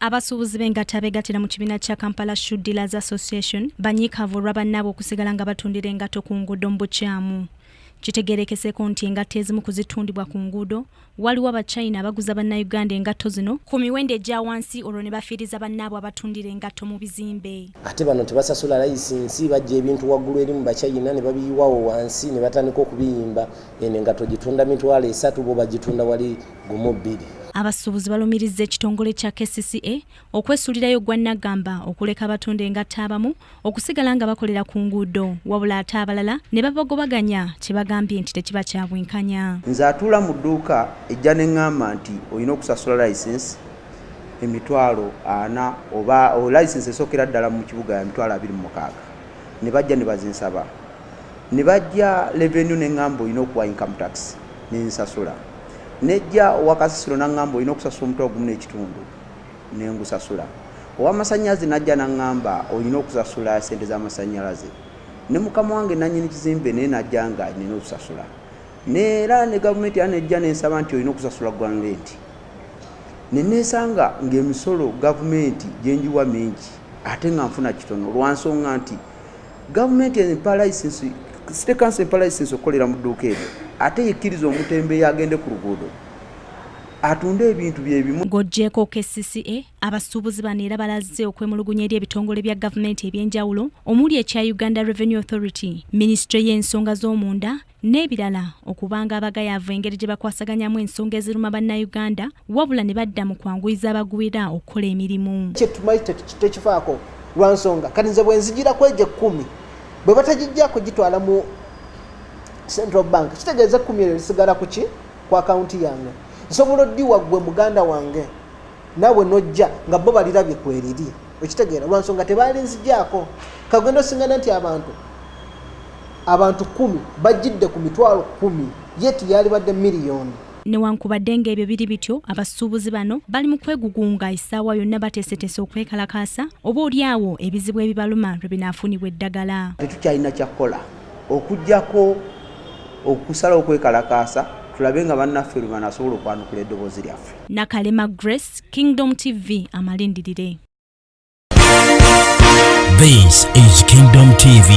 Abasuubuzi b'engatta beegattira mu kibiina kya Kampala Shoe Dealers Association banyiikaavu olwa bannaabwe okusigala nga batundira engatto ku nguudo mu bukyamu. Kitegeerekeseeko nti engatto ezimu kuzitundibwa ku nguudo waliwo Abachina abaguza bannayuganda engatto zino ku miwendo egya wansi olwo ne bafiiriza bannaabwe abatundira engatto mu bizimbe. Ate bano tebasasula layisinsi bajja ebintu waggulu eri mu Bachina ne babiyiwawo wansi ne batandika okubiyimba eno engatto gitunda $3 bo bagitunda wali $2. Abasuubuzi balumiriza ekitongole kya KCCA okwesuulirayo gwannagamba okuleka abatunda engatto abamu okusigala nga bakolera ku nguudo wabula ate abalala ne babagobaganya kyebagambye nti tekiba kya bwenkanya. Nze atuula mu dduuka ejja ne ŋŋamba nti olina okusasula layisinsi $40 oba layisinsi esookera ddala mu kibuga ya $26,000 ne bajja ne bazinsaba ne bajja revenue ne ŋŋamba olina okuwa income tax ne nsasula. Nejja wakasasiro nangamba olina okusasula omutwe ogumu n'ekitundu ne ngusasula. Ow'amasannyalaze najja nangamba olina okusasula sente z'amasannyalaze. Ne mukama wange nannyini kizimbe naye najja nga nina okusasula. Neera ne gavumenti yanejja nensaba nti olina okusasula ground rent. Ne neesanga ng'emisolo gavumenti gye njiwa mingi ate nga nfuna kitono lwansonga nti gavumenti empa license State Council empa license okukolera mu dduuka eryo ate yekkiriza omutembeeyi agende ku luguudo atunde ebintu bye bimu. Ng'oggyeko KCCA abasuubuzi bano era balazze okwemulugunya eri ebitongole bya gavumenti eby'enjawulo omuli ekya Uganda Revenue Authority, Ministry y'ensonga z'omunda n'ebirala okubanga abagayaavu engeri gye bakwasaganyamu ensonga eziruma bannayuganda wabula ne badda mu kwanguyiza abagwira okukola emirimu. Kye tumanyi tekifaako lwansonga kati nze bwe nzigira kweje 10 bwe batagijjako gitwala mu Central Bank kitegeeza 10 lisigala ku ki ku akaunti yange. Nsobola oddiwa gwe muganda wange nawe nojja nga bo balirabye kweriri okitegeera lwansonga tebaali nzijjaako kagendo singana nti abantu 10 bajjidde ku $10,000 yeti yali badde miliyoni. Newankubadde ng'ebyo biri bityo abasuubuzi bano bali mu kwegugunga essaawa yonna bateeseteese okwekalakaasa oba oliawo ebizibu ebibaluma lwe binaafunibwa eddagala. Tetukyalina kyakukola okuggyako okusala okwekalakaasa tulabe nga bannaffe lwe banaasobola okwanukula eddoboozi lyaffe. Nakalema Grace, Kingdom TV amalindirire. This is Kingdom TV.